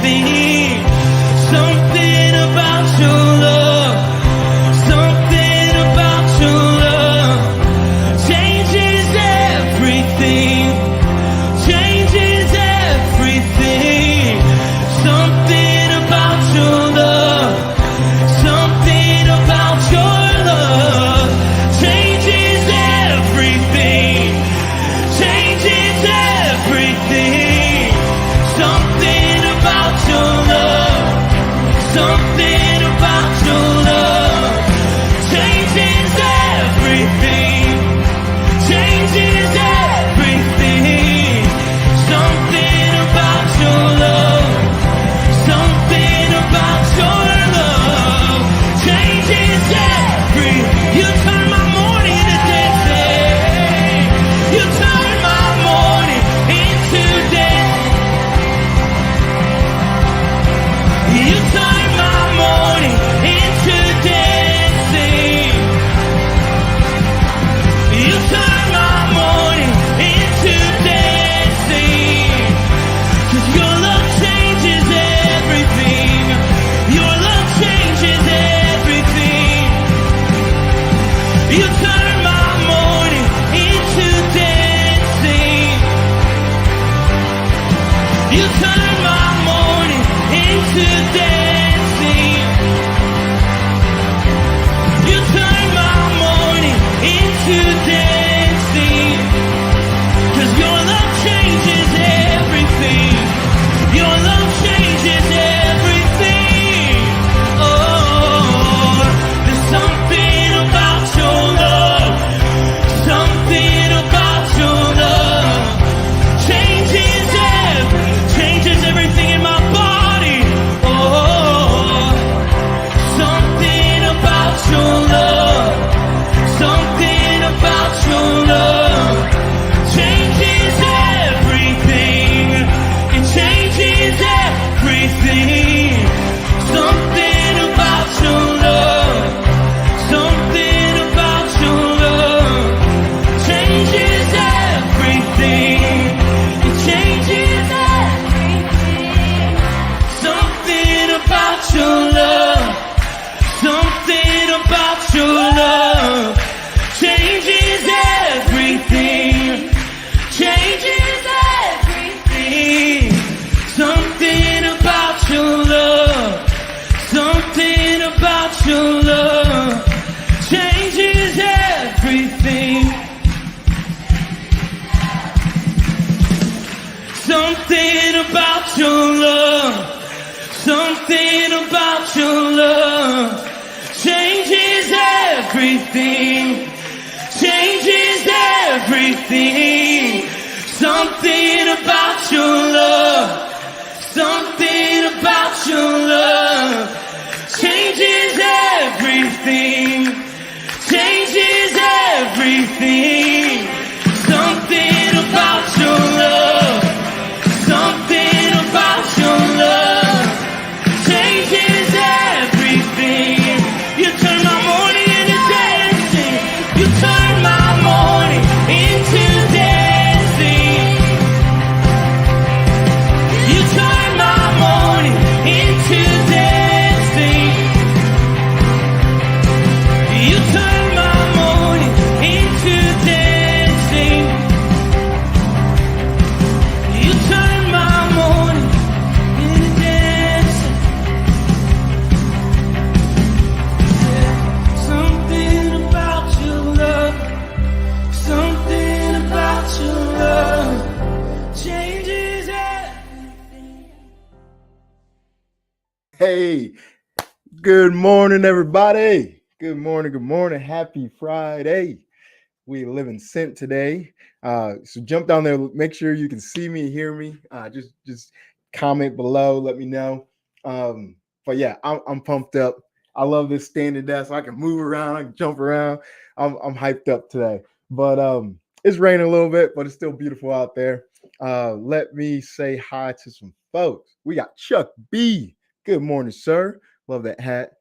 everything. Something about your love. Something about your love changes everything. Changes everything. Something about your love. Something about your love changes everything. Changes everything. Something about your love. Something about your love changes everything. Changes everything. Something about your love. Something about your love changes everything. You turn my morning into dancing. You turn my morning into dancing. You turn my morning into dancing. You turn my morning into dancing. 'Cause your love changes everything. Your love changes everything. You turn my morning into dancing. You turn my morning into dancing. You turn my morning into dancing. 'Cause your love changes everything. Your love changes everything. Oh, there's something about your love. Something about your love changes everything in my body. Oh, something about your love. Something about your love changes everything. It changes everything. Something about your love. Something about your love changes everything. It changes everything. Something about your love. Something about your love changes everything. Changes everything. Something about your love. Something about your love changes everything. Something about your love. Something about your love changes everything. Changes everything. Something about your love. Something about your love changes everything. Changes everything. Something about your love. Something about your love changes everything. You turn my morning into dancing. You turn my morning into dancing. You turn my morning into dancing. You turn my morning into dancing. You turn my morning into dancing. Something about your love. Something about your love changes everything. Hey, good morning, everybody. Good morning, good morning. Happy Friday. We live in Scent today. So jump down there, make sure you can see me, hear me. Just comment below, let me know. But yeah, I'm pumped up. I love this standing desk. I can move around, I can jump around. I'm hyped up today. But it's raining a little bit, but it's still beautiful out there. Let me say hi to some folks. We got Chuck B. Good morning, sir. Love that hat.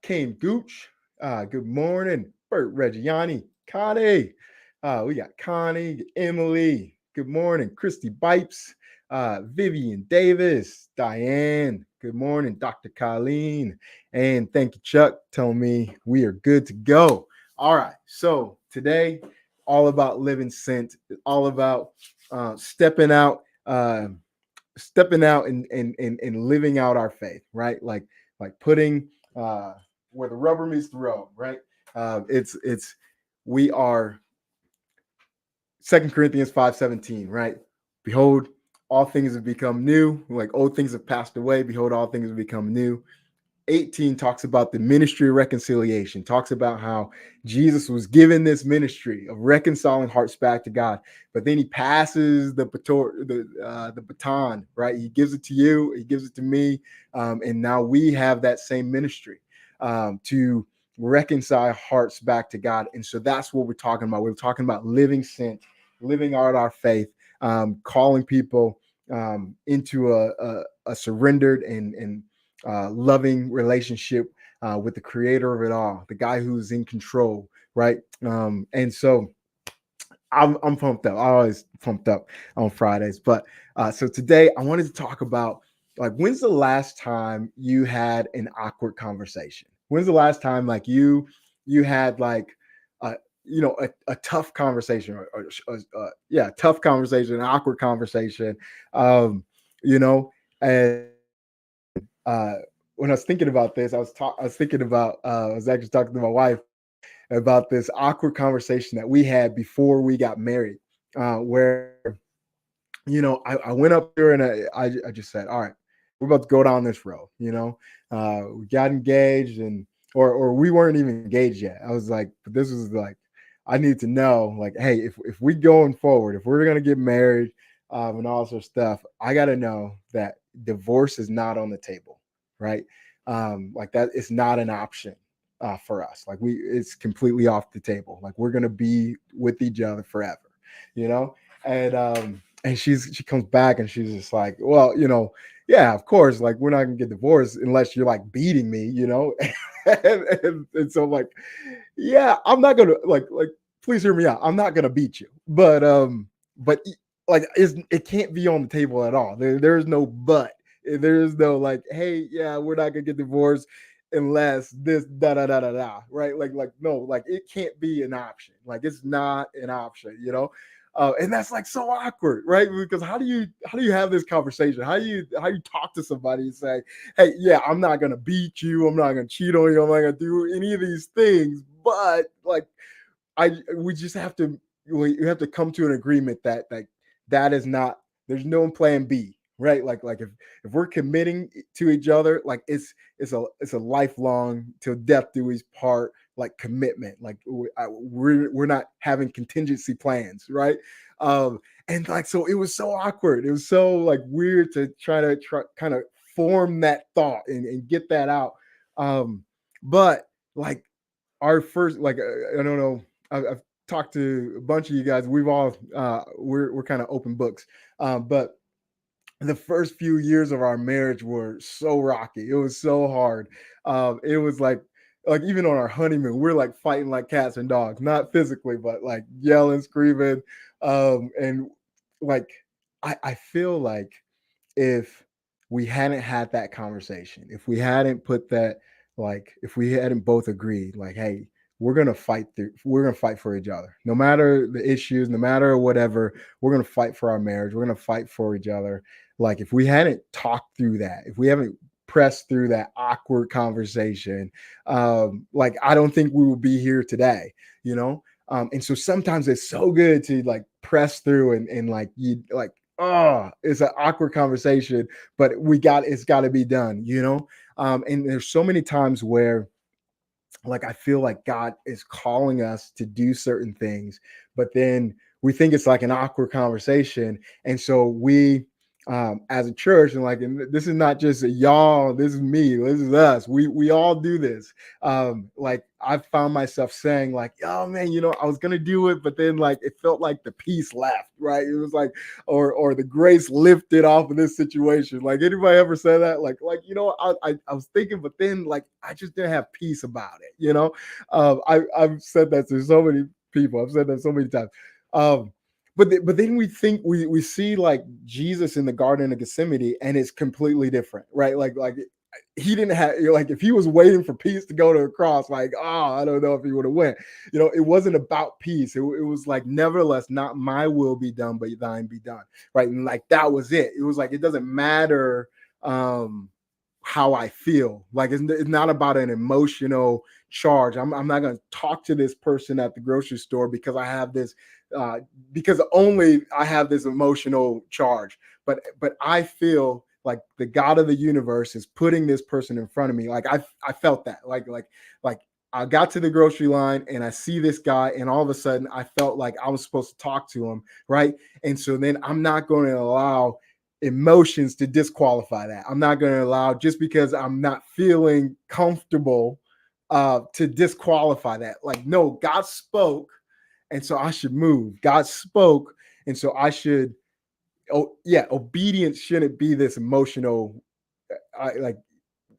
Kane Gooch. Good morning. Bert Reggiani. Connie. We got Connie, Emily. Good morning. Christy Bipes. Vivian Davis, Diane, good morning, Dr. Colleen, and thank you, Chuck, telling me we are good to go. All right, so today, all about living sent, all about stepping out, and living out our faith, right? Like putting where the rubber meets the road, right? It's we are Second Corinthians 5:17, right? Behold, all things have become new. Like old things have passed away. Behold, all things have become new. 18 talks about the ministry of reconciliation, talks about how Jesus was given this ministry of reconciling hearts back to God, but then he passes the baton, right? He gives it to you, he gives it to me, and now we have that same ministry to reconcile hearts back to God. And so that's what we're talking about. We're talking about living sent, living out our faith, calling people into a surrendered and loving relationship with the creator of it all, the guy who's in control, right? And so I'm pumped up. I always pumped up on Fridays. But so today I wanted to talk about, like, when's the last time you had an awkward conversation? When's the last time like you had like a tough conversation or tough conversation, an awkward conversation, um, you know, and uh, when I was thinking about this, I was thinking about I was actually talking to my wife about this awkward conversation that we had before we got married, where I went up there and I just said, all right, we're about to go down this road. We got engaged and or we weren't even engaged yet. I was like, but this was like, I need to know, like, hey, if we going forward, if we're gonna get married, and all sorts of stuff, I gotta know that divorce is not on the table, right? Like that, it's not an option for us. Like it's completely off the table. Like we're gonna be with each other forever, you know. And she comes back and she's just like, well, yeah, of course, like we're not gonna get divorced unless you're like beating me, and so I'm like, yeah, I'm not gonna like please hear me out. I'm not gonna beat you, but like it can't be on the table at all. There's no but. There's no like, hey, yeah, we're not gonna get divorced unless this da da da da da, right? Like no, like it can't be an option. Like it's not an option. And that's like so awkward, right? Because how do you have this conversation? How you talk to somebody and say, hey, yeah, I'm not gonna beat you, I'm not gonna cheat on you, I'm not gonna do any of these things, but like we just have to you have to come to an agreement that that is not, there's no plan B, right? Like if we're committing to each other, like it's a lifelong till death do we part, like commitment. Like we're not having contingency plans, right? And like so it was so awkward. It was so like weird to try kind of form that thought and get that out. But like our first, like I don't know, I've talked to a bunch of you guys. We've all we're kind of open books, but the first few years of our marriage were so rocky. It was so hard. It was like even on our honeymoon, we're like fighting like cats and dogs, not physically, but like yelling, screaming, and like I feel like if we hadn't had that conversation, if we hadn't put that, like if we hadn't both agreed, like, hey, we're gonna fight for each other. No matter the issues, no matter whatever, we're gonna fight for our marriage, we're gonna fight for each other. Like if we hadn't talked through that, if we haven't pressed through that awkward conversation, like I don't think we will be here today. And so sometimes it's so good to like press through and like you like, oh, it's an awkward conversation, but it's got to be done. And there's so many times where like I feel like God is calling us to do certain things, but then we think it's like an awkward conversation. And so we as a church, and this is not just a y'all, this is me, this is us. We all do this. Like I found myself saying, like, oh man, I was gonna do it, but then like it felt like the peace left, right? It was like, or the grace lifted off of this situation. Like anybody ever said that? Like, I was thinking, but then like I just didn't have peace about it. I've said that to so many people. I've said that so many times. but then we think we see like Jesus in the Garden of Gethsemane, and it's completely different, right? Like he didn't have, like, if he was waiting for peace to go to the cross, like, oh, I don't know if he would have went. It wasn't about peace. It was like, nevertheless, not my will be done, but thine be done, right? And like that was it. It was like, it doesn't matter how I feel. Like it's not about an emotional charge. I'm not going to talk to this person at the grocery store because I have this because only I have this emotional charge. But I feel like the God of the universe is putting this person in front of me. Like I felt that. Like I got to the grocery line and I see this guy, and all of a sudden I felt like I was supposed to talk to him, right? And so then I'm not going to allow emotions to disqualify that. I'm not going to allow, just because I'm not feeling comfortable, to disqualify that. Like, no, God spoke, and so I should move. God spoke, and so I should. Oh yeah, obedience shouldn't be this emotional. Like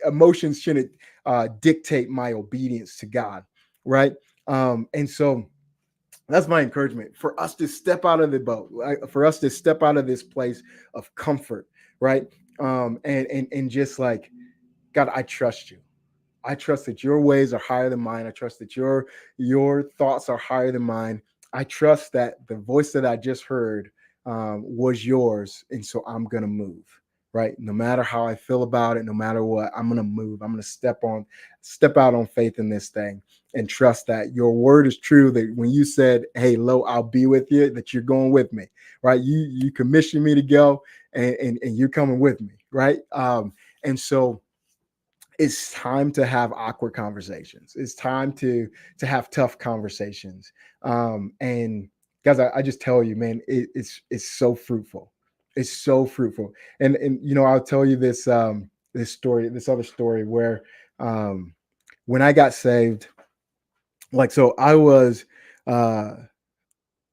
emotions shouldn't dictate my obedience to God, right? And so that's my encouragement, for us to step out of the boat, right? For us to step out of this place of comfort, right? And just like, God, I trust you. I trust that your ways are higher than mine. I trust that your thoughts are higher than mine. I trust that the voice that I just heard was yours, and so I'm gonna move. Right, no matter how I feel about it, no matter what, I'm gonna move. I'm gonna step out on faith in this thing, and trust that your word is true. That when you said, "Hey, lo, I'll be with you," that you're going with me. Right, you commissioned me to go, and you're coming with me. Right, and so it's time to have awkward conversations. It's time to have tough conversations. And guys, I just tell you, man, it's so fruitful. It's so fruitful. And I'll tell you this this other story where when I got saved, like, so I was uh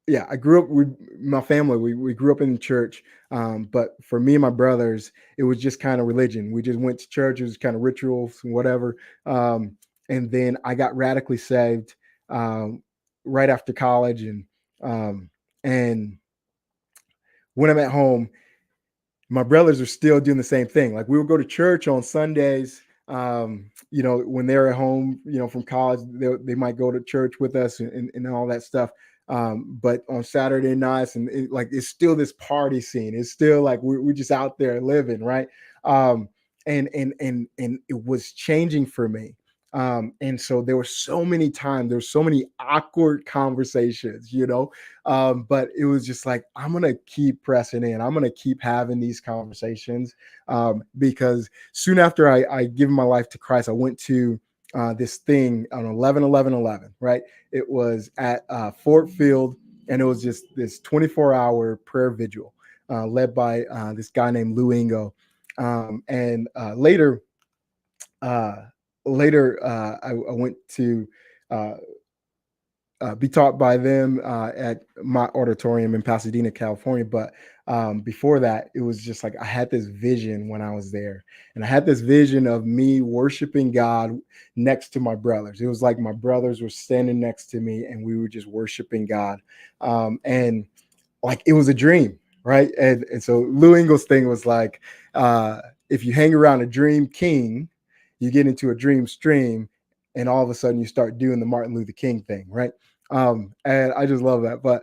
yeah, I grew up with my family. We grew up in the church, but for me and my brothers, it was just kind of religion. We just went to church. It was kind of rituals and whatever. And then I got radically saved right after college, and when I'm at home, my brothers are still doing the same thing. Like, we would go to church on Sundays. When they're at home, from college, they might go to church with us, and all that stuff. But on Saturday nights, and like, it's still this party scene. It's still like we're just out there living, right? And it was changing for me. And so there were so many times, there's so many awkward conversations, but it was just like, I'm gonna keep pressing in. I'm gonna keep having these conversations, because soon after I given my life to Christ, I went to this thing on 11/11/11, right? It was at Fort Field, and it was just this 24-hour prayer vigil led by this guy named Lou Engo. And later, I went to uh, be taught by them at my auditorium in Pasadena, California. But before that, it was just like, I had this vision when I was there, and I had this vision of me worshiping God next to my brothers. It was like my brothers were standing next to me, and we were just worshiping God, and like, it was a dream, right? And so Lou Engel's thing was like, if you hang around a dream king, you get into a dream stream, and all of a sudden you start doing the Martin Luther King thing, right? And I just love that. But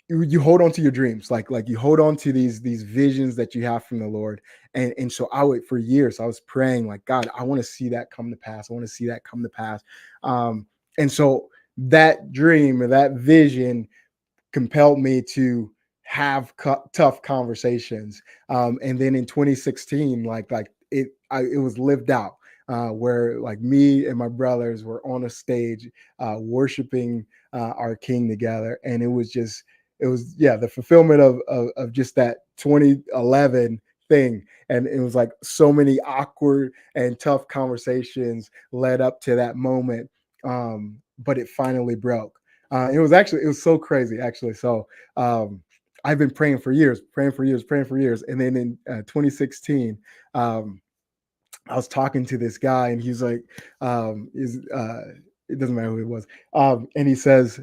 you hold on to your dreams, like you hold on to these visions that you have from the Lord. And so I would, for years, I was praying like, God, I want to see that come to pass. I want to see that come to pass. And so that dream or that vision compelled me to have tough conversations. And then in 2016, it was lived out, where like me and my brothers were on a stage worshiping our King together, and it was the fulfillment of just that 2011 thing. And it was like so many awkward and tough conversations led up to that moment, but it finally broke. It was so crazy, actually. So I've been praying for years, and then in 2016, I was talking to this guy, and he's like, it doesn't matter who it was, and he says,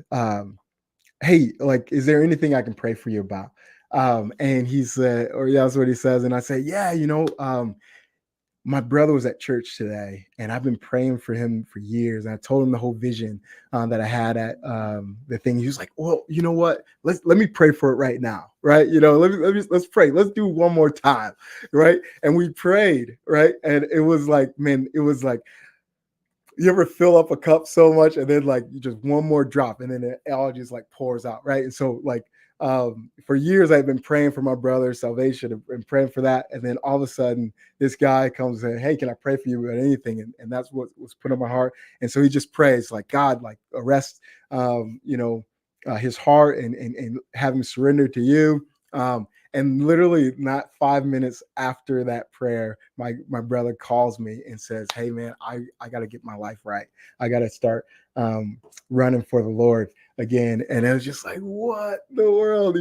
hey, like, is there anything I can pray for you about? And he said, or yeah, that's what he says. And I say, yeah, my brother was at church today, and I've been praying for him for years. And I told him the whole vision that I had at the thing. He was like, "Well, you know what? Let me pray for it right now, right? Let's pray. Let's do one more time, right?" And we prayed, right? And it was like, man, it was like, you ever fill up a cup so much and then like you just one more drop and then it all just like pours out, right? And so like for years I've been praying for my brother's salvation and praying for that, and then all of a sudden this guy comes and, hey, can I pray for you about anything? And that's what was put on my heart. And so he just prays like, God, like arrest his heart and have him surrender to you. And literally not 5 minutes after that prayer, my brother calls me and says, hey man, I got to get my life right. I got to start running for the Lord again. And it was just like, what the world,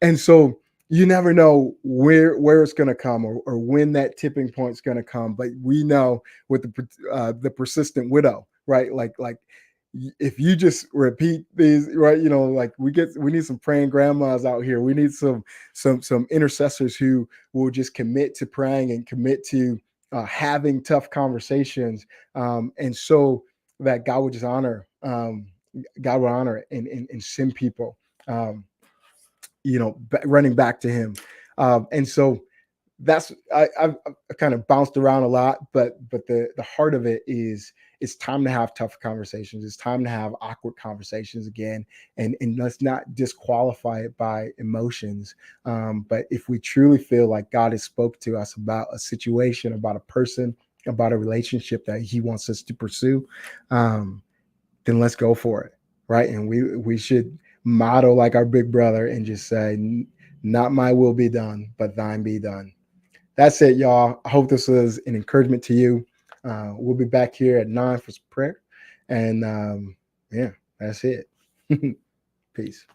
and so you never know where it's going to come, or when that tipping point is going to come. But we know with the persistent widow, right? Like if you just repeat these, right, like we need some praying grandmas out here. We need some intercessors who will just commit to praying and commit to having tough conversations, and so that God would just honor God will honor it and send people running back to him. And so that's I've kind of bounced around a lot, but the heart of it is it's time to have tough conversations. It's time to have awkward conversations again, and let's not disqualify it by emotions. But if we truly feel like God has spoke to us about a situation, about a person, about a relationship that He wants us to pursue, then let's go for it, right? And we should model like our big brother and just say, "Not my will be done, but Thine be done." That's it, y'all. I hope this was an encouragement to you. We'll be back here at 9 for some prayer. And yeah, that's it. Peace.